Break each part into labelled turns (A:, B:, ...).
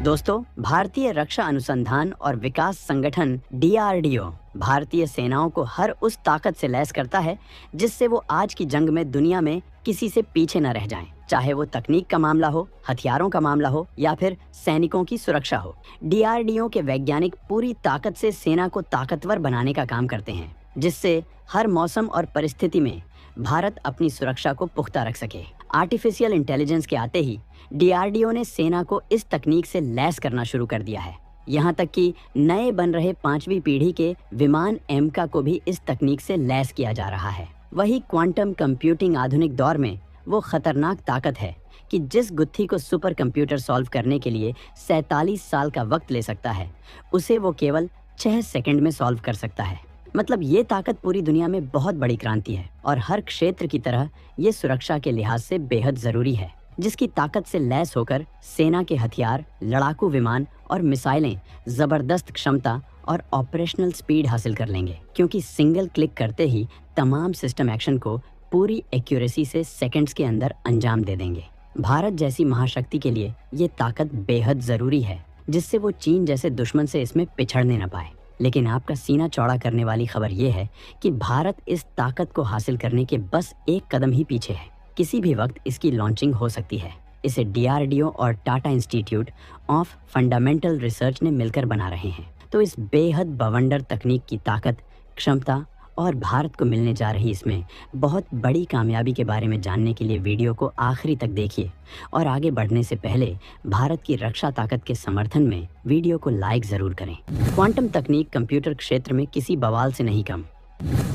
A: दोस्तों, भारतीय रक्षा अनुसंधान और विकास संगठन DRDO भारतीय सेनाओं को हर उस ताकत से लैस करता है जिससे वो आज की जंग में दुनिया में किसी से पीछे न रह जाएं। चाहे वो तकनीक का मामला हो, हथियारों का मामला हो या फिर सैनिकों की सुरक्षा हो। DRDO के वैज्ञानिक पूरी ताकत से सेना को ताकतवर बनाने का काम करते हैं, जिससे हर मौसम और परिस्थिति में भारत अपनी सुरक्षा को पुख्ता रख सके। आर्टिफिशियल इंटेलिजेंस के आते ही DRDO ने सेना को इस तकनीक से लैस करना शुरू कर दिया है। यहाँ तक कि नए बन रहे 5वीं पीढ़ी के विमान एमका को भी इस तकनीक से लैस किया जा रहा है। वही क्वांटम कंप्यूटिंग आधुनिक दौर में वो खतरनाक ताकत है कि जिस गुत्थी को सुपर कंप्यूटर सॉल्व करने के लिए 47 साल का वक्त ले सकता है, उसे वो केवल 6 सेकंड में सॉल्व कर सकता है। मतलब ये ताकत पूरी दुनिया में बहुत बड़ी क्रांति है और हर क्षेत्र की तरह ये सुरक्षा के लिहाज से बेहद जरूरी है, जिसकी ताकत से लैस होकर सेना के हथियार, लड़ाकू विमान और मिसाइलें जबरदस्त क्षमता और ऑपरेशनल स्पीड हासिल कर लेंगे, क्योंकि सिंगल क्लिक करते ही तमाम सिस्टम एक्शन को पूरी एक्यूरेसी से सेकंड्स के अंदर अंजाम दे देंगे। भारत जैसी महाशक्ति के लिए ये ताकत बेहद जरूरी है, जिससे वो चीन जैसे दुश्मन से इसमें पिछड़ने न पाए। लेकिन आपका सीना चौड़ा करने वाली खबर ये है कि भारत इस ताकत को हासिल करने के बस एक कदम ही पीछे है। किसी भी वक्त इसकी लॉन्चिंग हो सकती है। इसे DRDO और Tata institute of fundamental research ने मिलकर बना रहे हैं। तो इस बेहद बवंडर तकनीक की ताकत, क्षमता और भारत को मिलने जा रही इसमें बहुत बड़ी कामयाबी के बारे में जानने के लिए वीडियो को आखिरी तक देखिए और आगे बढ़ने से पहले भारत की रक्षा ताकत के समर्थन में वीडियो को लाइक जरूर करें। क्वांटम तकनीक कंप्यूटर क्षेत्र में किसी बवाल से नहीं कम।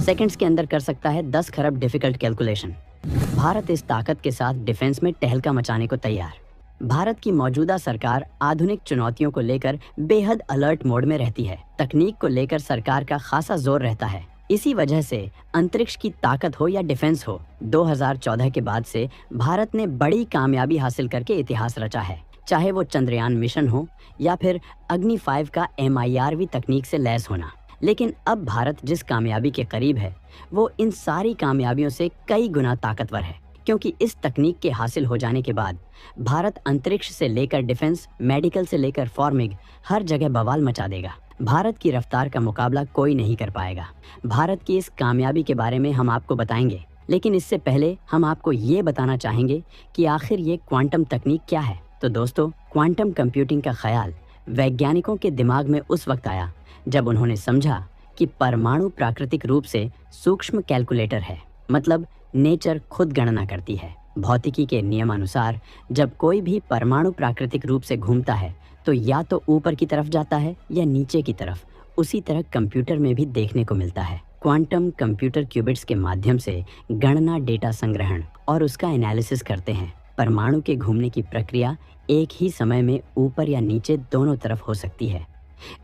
A: सेकंड्स के अंदर कर सकता है 10 खरब डिफिकल्ट कैलकुलेशन। भारत इस ताकत के साथ डिफेंस में टहलका मचाने को तैयार। भारत की मौजूदा सरकार आधुनिक चुनौतियों को लेकर बेहद अलर्ट मोड में रहती है। तकनीक को लेकर सरकार का खासा जोर रहता है। इसी वजह से अंतरिक्ष की ताकत हो या डिफेंस हो, 2014 के बाद से भारत ने बड़ी कामयाबी हासिल करके इतिहास रचा है। चाहे वो चंद्रयान मिशन हो या फिर अग्नि 5 का MIRV तकनीक से लैस होना। लेकिन अब भारत जिस कामयाबी के करीब है, वो इन सारी कामयाबियों से कई गुना ताकतवर है, क्योंकि इस तकनीक के हासिल हो जाने के बाद भारत अंतरिक्ष से लेकर डिफेंस, मेडिकल से लेकर फार्मिंग हर जगह बवाल मचा देगा। भारत की रफ्तार का मुकाबला कोई नहीं कर पाएगा। भारत की इस कामयाबी के बारे में हम आपको बताएंगे, लेकिन इससे पहले हम आपको ये बताना चाहेंगे कि आखिर ये क्वांटम तकनीक क्या है। तो दोस्तों, क्वांटम कंप्यूटिंग का ख्याल वैज्ञानिकों के दिमाग में उस वक्त आया जब उन्होंने समझा कि परमाणु प्राकृतिक रूप से सूक्ष्म कैलकुलेटर है। मतलब नेचर खुद गणना करती है। भौतिकी के नियमानुसार जब कोई भी परमाणु प्राकृतिक रूप से घूमता है तो या तो ऊपर की तरफ जाता है या नीचे की तरफ। उसी तरह कंप्यूटर में भी देखने को मिलता है। क्वांटम कंप्यूटर क्यूबिट्स के माध्यम से गणना, डेटा संग्रहण और उसका एनालिसिस करते हैं। परमाणु के घूमने की प्रक्रिया एक ही समय में ऊपर या नीचे दोनों तरफ हो सकती है।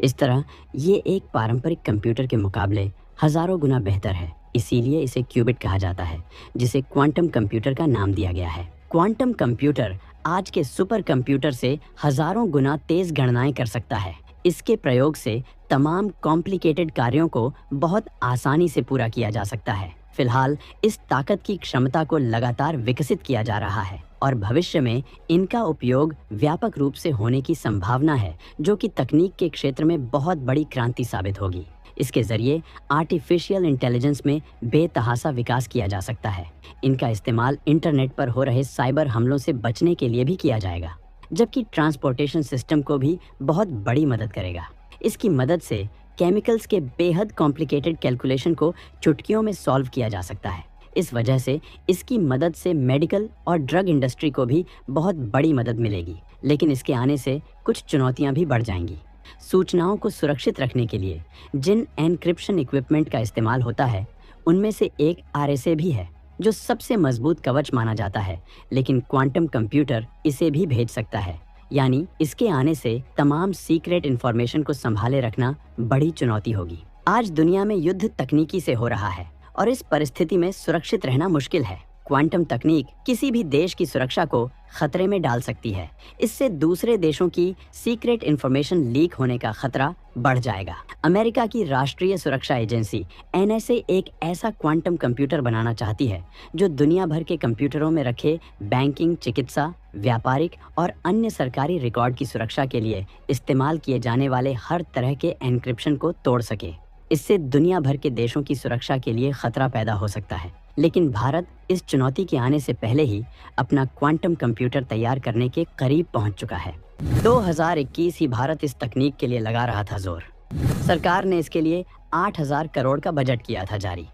A: इस तरह ये एक पारंपरिक कंप्यूटर के मुकाबले हजारों गुना बेहतर है। इसीलिए इसे क्यूबिट कहा जाता है, जिसे क्वांटम कंप्यूटर का नाम दिया गया है। क्वांटम कंप्यूटर आज के सुपर कंप्यूटर से हजारों गुना तेज गणनाएं कर सकता है। इसके प्रयोग से तमाम कॉम्प्लिकेटेड कार्यों को बहुत आसानी से पूरा किया जा सकता है। फिलहाल इस ताकत की क्षमता को लगातार विकसित किया जा रहा है और भविष्य में इनका उपयोग व्यापक रूप से होने की संभावना है, जो कि तकनीक के क्षेत्र में बहुत बड़ी क्रांति साबित होगी। इसके जरिए आर्टिफिशियल इंटेलिजेंस में बेतहासा विकास किया जा सकता है। इनका इस्तेमाल इंटरनेट पर हो रहे साइबर हमलों से बचने के लिए भी किया जाएगा, जबकि ट्रांसपोर्टेशन सिस्टम को भी बहुत बड़ी मदद करेगा। इसकी मदद से केमिकल्स के बेहद कॉम्प्लिकेटेड कैलकुलेशन को चुटकियों में सॉल्व किया जा सकता है। इस वजह से इसकी मदद से मेडिकल और ड्रग इंडस्ट्री को भी बहुत बड़ी मदद मिलेगी। लेकिन इसके आने से कुछ चुनौतियां भी बढ़ जाएंगी। सूचनाओं को सुरक्षित रखने के लिए जिन एन्क्रिप्शन इक्विपमेंट का इस्तेमाल होता है, उनमें से एक RSA भी है, जो सबसे मजबूत कवच माना जाता है। लेकिन क्वांटम कंप्यूटर इसे भी भेज सकता है। यानी इसके आने से तमाम सीक्रेट इंफॉर्मेशन को संभाले रखना बड़ी चुनौती होगी। आज दुनिया में युद्ध तकनीकी से हो रहा है और इस परिस्थिति में सुरक्षित रहना मुश्किल है। क्वांटम तकनीक किसी भी देश की सुरक्षा को खतरे में डाल सकती है। इससे दूसरे देशों की सीक्रेट इंफॉर्मेशन लीक होने का खतरा बढ़ जाएगा। अमेरिका की राष्ट्रीय सुरक्षा एजेंसी NSA एक ऐसा क्वांटम कंप्यूटर बनाना चाहती है जो दुनिया भर के कंप्यूटरों में रखे बैंकिंग, चिकित्सा, व्यापारिक और अन्य सरकारी रिकॉर्ड की सुरक्षा के लिए इस्तेमाल किए जाने वाले हर तरह के एन्क्रिप्शन को तोड़ सके। इससे दुनिया भर के देशों की सुरक्षा के लिए खतरा पैदा हो सकता है। लेकिन भारत इस चुनौती के आने से पहले ही अपना क्वांटम कंप्यूटर तैयार करने के करीब पहुंच चुका है। 2021 ही भारत इस तकनीक के लिए लगा रहा था जोर। सरकार ने इसके लिए 8,000 करोड़ का बजट किया था जारी।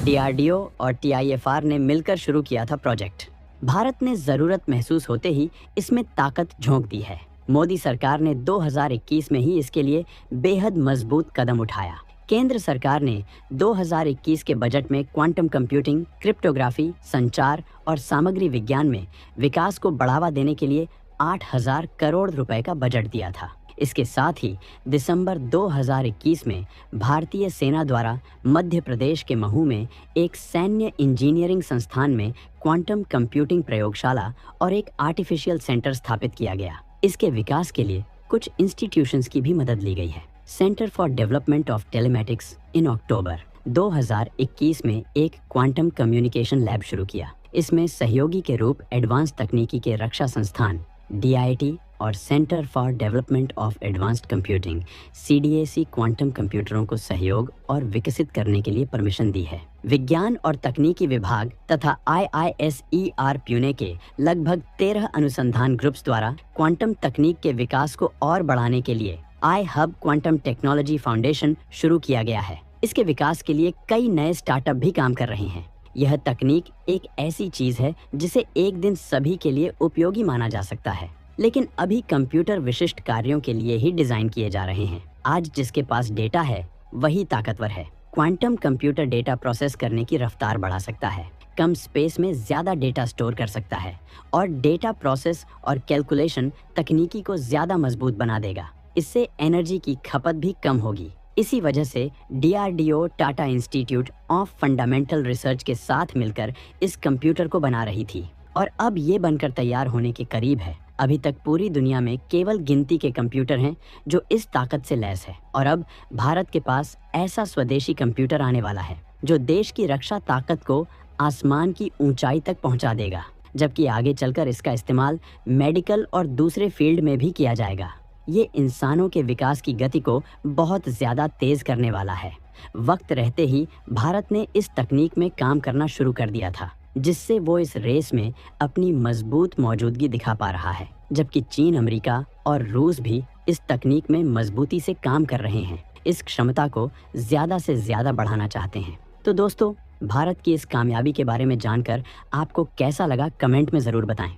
A: DRDO और TIFR ने मिलकर शुरू किया था प्रोजेक्ट। भारत ने जरूरत महसूस होते ही इसमें ताकत झोंक दी है। मोदी सरकार ने 2021 में ही इसके लिए बेहद मजबूत कदम उठाया। केंद्र सरकार ने 2021 के बजट में क्वांटम कंप्यूटिंग, क्रिप्टोग्राफी, संचार और सामग्री विज्ञान में विकास को बढ़ावा देने के लिए 8,000 करोड़ रुपए का बजट दिया था। इसके साथ ही दिसंबर 2021 में भारतीय सेना द्वारा मध्य प्रदेश के महू में एक सैन्य इंजीनियरिंग संस्थान में क्वांटम कंप्यूटिंग प्रयोगशाला और एक आर्टिफिशियल सेंटर स्थापित किया गया। इसके विकास के लिए कुछ इंस्टीट्यूशंस की भी मदद ली गई है। Centre for development of telematics in October 2021 में एक क्वांटम कम्युनिकेशन लैब शुरू किया। इसमें सहयोगी के रूप एडवांस तकनीकी के रक्षा संस्थान DIT और centre for development of advanced computing CDAC quantum कंप्यूटरों को सहयोग और विकसित करने के लिए परमिशन दी है। विज्ञान और तकनीकी विभाग तथा IISER पुणे के लगभग 13 अनुसंधान ग्रुप्स द्वारा क्वांटम तकनीक के विकास को और बढ़ाने के लिए iHub क्वांटम टेक्नोलॉजी फाउंडेशन शुरू किया गया है। इसके विकास के लिए कई नए स्टार्टअप भी काम कर रहे हैं। यह तकनीक एक ऐसी चीज है जिसे एक दिन सभी के लिए उपयोगी माना जा सकता है, लेकिन अभी कंप्यूटर विशिष्ट कार्यों के लिए ही डिजाइन किए जा रहे हैं। आज जिसके पास डेटा है वही ताकतवर है। क्वांटम कंप्यूटर डेटा प्रोसेस करने की रफ्तार बढ़ा सकता है, कम स्पेस में ज्यादा डेटा स्टोर कर सकता है और डेटा प्रोसेस और कैलकुलेशन तकनीकी को ज्यादा मजबूत बना देगा। इससे एनर्जी की खपत भी कम होगी। इसी वजह से DRDO, Tata institute of fundamental research के साथ मिलकर इस कंप्यूटर को बना रही थी और अब ये बनकर तैयार होने के करीब है। अभी तक पूरी दुनिया में केवल गिनती के कंप्यूटर हैं जो इस ताकत से लैस है और अब भारत के पास ऐसा स्वदेशी कंप्यूटर आने वाला है जो देश की रक्षा ताकत को आसमान की ऊंचाई तक पहुंचा देगा, जबकि आगे चलकर इसका इस्तेमाल मेडिकल और दूसरे फील्ड में भी किया जाएगा। ये इंसानों के विकास की गति को बहुत ज्यादा तेज करने वाला है। वक्त रहते ही भारत ने इस तकनीक में काम करना शुरू कर दिया था, जिससे वो इस रेस में अपनी मजबूत मौजूदगी दिखा पा रहा है, जबकि चीन, अमेरिका और रूस भी इस तकनीक में मजबूती से काम कर रहे हैं। इस क्षमता को ज्यादा से ज्यादा बढ़ाना चाहते हैं। तो दोस्तों, भारत की इस कामयाबी के बारे में जानकर आपको कैसा लगा कमेंट में जरूर बताएं।